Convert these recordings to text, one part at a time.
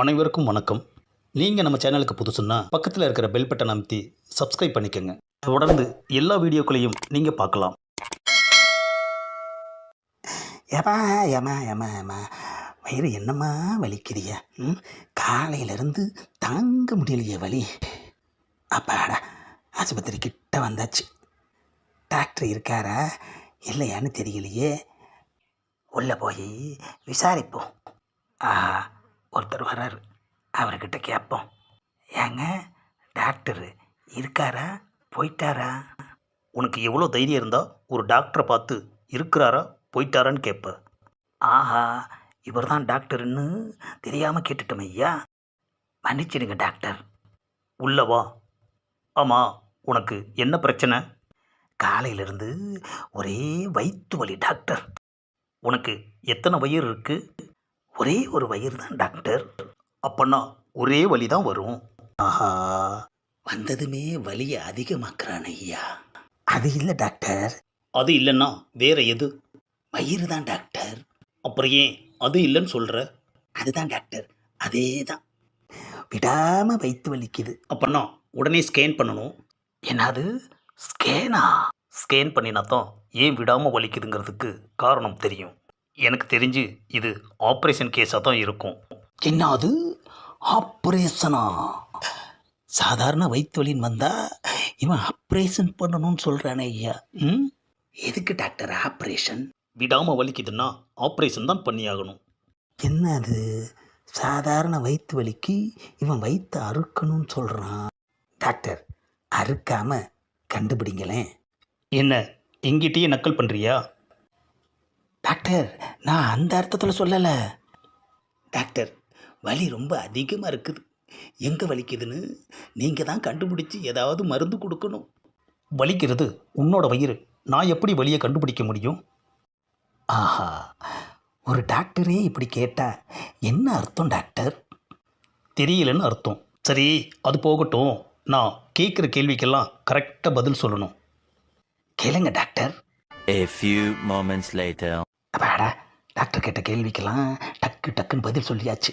அனைவருக்கும் வணக்கம். நீங்கள் நம்ம சேனலுக்கு புதுசுன்னா பக்கத்தில் இருக்கிற பெல் பட்டன் அமைத்தி சப்ஸ்கிரைப் பண்ணிக்கோங்க. தொடர்ந்து எல்லா வீடியோக்களையும் நீங்கள் பார்க்கலாம். ஏமா ஏமா ஏமா ஏமா வயிறு என்னம்மா வலிக்குதியா? காலையிலேருந்து தாங்க முடியலையே வலி. அப்பாடா, ஆஸ்பத்திரி கிட்ட வந்தாச்சு. டாக்டர் இருக்காரா இல்லையான்னு தெரியலையே. உள்ளே போய் விசாரிப்போம். ஆஹா, ஒருத்தர் வர்றாரு, அவர்கிட்ட கேட்போம். ஏங்க, டாக்டர் இருக்காரா போயிட்டாரா? உனக்கு எவ்வளோ தைரியம் இருந்தால் ஒரு டாக்டரை பார்த்து இருக்கிறாரா போயிட்டாரான்னு கேட்ப. ஆஹா, இவர் தான் டாக்டர்னு தெரியாமல் கேட்டுட்டோம் ஐயா. மன்னிச்சிடுங்க டாக்டர். உள்ள வா. ஆமாம், உனக்கு என்ன பிரச்சனை? காலையிலிருந்து ஒரே வயிற்று வலி டாக்டர். உனக்கு எத்தனை வயிறு இருக்கு? ஒரே ஒரு வயிறு தான் டாக்டர். அப்பன்னா ஒரே வலி தான் வரும். ஆஹா, வந்ததுமே வலியை அதிகமாக்குறான் ஐயா. அது இல்லை டாக்டர். அது இல்லைன்னா வேற எது? வயிறு தான் டாக்டர். அப்புறம் ஏன் அது இல்லைன்னு சொல்கிற? அதுதான் டாக்டர், அதே தான் விடாமல் வயிற்று வலிக்குது. அப்பன்னா உடனே ஸ்கேன் பண்ணணும். என்னது ஸ்கேனா? ஸ்கேன் பண்ணினா தான் ஏன் விடாமல் வலிக்குதுங்கிறதுக்கு காரணம் தெரியும். எனக்கு தெரிஞ்சு இது ஆப்ரேஷன் கேஸாக தான் இருக்கும். என்னது ஆப்ரேஷனா? சாதாரண வயிற்று வலின்னு வந்தால் இவன் ஆப்ரேஷன் பண்ணணும்னு சொல்கிறானே ஐயா. எதுக்கு டாக்டர் ஆப்ரேஷன்? விடாமல் வலிக்குதுன்னா ஆப்ரேஷன் தான் பண்ணியாகணும். என்ன அது, சாதாரண வயிற்று வலிக்கு இவன் வயிற்று அறுக்கணும்னு சொல்கிறான். டாக்டர், அறுக்காம கண்டுபிடிங்களேன். என்ன எங்கிட்டயே நக்கல் பண்ணுறியா? டாக்டர், நான் அந்த அர்த்தத்தில் சொல்லலை. டாக்டர், வலி ரொம்ப அதிகமாக இருக்குது. எங்கே வலிக்குதுன்னு நீங்கள் தான் கண்டுபிடிச்சி ஏதாவது மருந்து கொடுக்கணும். வலிக்கிறது உன்னோட வயிறு, நான் எப்படி வலியை கண்டுபிடிக்க முடியும்? ஆஹா, ஒரு டாக்டரே இப்படி கேட்டால் என்ன அர்த்தம் டாக்டர்? தெரியலன்னு அர்த்தம். சரி, அது போகட்டும். நான் கேட்குற கேள்விக்கெல்லாம் கரெக்டாக பதில் சொல்லணும். கேளுங்க doctor. A few moments later. அப்பாடா, டாக்டர் கேட்ட கேள்விக்கெல்லாம் டக்கு டக்குன்னு பதில் சொல்லியாச்சு.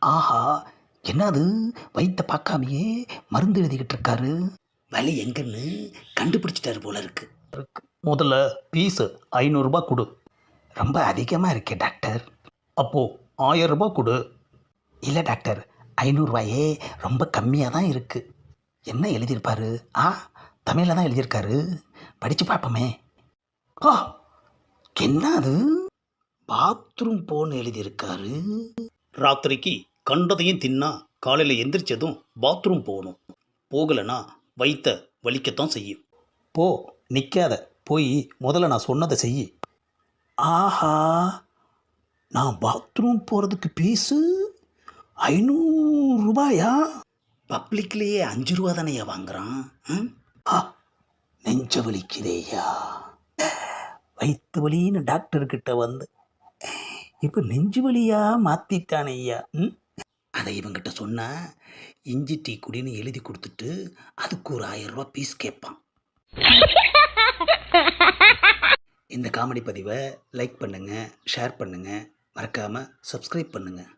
ஆஹா, என்னது வயிற்றை பார்க்காமையே மருந்து எழுதிக்கிட்டு இருக்காரு. வலி எங்கன்னு கண்டுபிடிச்சிட்டாரு போல இருக்கு. முதல்ல பீஸு 500 ரூபாய் கொடு. ரொம்ப அதிகமாக இருக்கே டாக்டர். அப்போது 1000 ரூபாய் கொடு. இல்லை டாக்டர், 500 ரூபாயே ரொம்ப கம்மியாக தான் இருக்குது. என்ன எழுதியிருப்பாரு? தமிழில் தான் எழுதியிருக்காரு, படித்து பார்ப்போமே. என்ன அது, பாத்ரூம் போன்னு எழுதியிருக்காரு. ராத்திரிக்கு கண்டதையும் தின்னா காலையில் எந்திரிச்சதும் பாத்ரூம் போகணும். போகலைன்னா வயிற்ற வலிக்கத்தான் செய்யும். போ, நிற்காத, போய் முதல்ல நான் சொன்னதை செய். ஆஹா, நான் பாத்ரூம் போகிறதுக்கு பீஸு 500 ரூபாயா? பப்ளிக்லேயே 5 ரூபா தானேயா வாங்குறான். நெஞ்ச வலிக்குதேயா. வயிற்று வலின்னு டாக்டர்கிட்ட வந்து இப்போ நெஞ்சு வலியாக மாற்றிட்டானே ஐயா. அதை இவங்கிட்ட சொன்னால் இஞ்சி டீ குடின்னு எழுதி கொடுத்துட்டு அதுக்கு ஒரு 1000 ரூபா பீஸ் கேட்பான். இந்த காமெடி பதிவை லைக் பண்ணுங்கள், ஷேர் பண்ணுங்கள், மறக்காமல் சப்ஸ்கிரைப் பண்ணுங்கள்.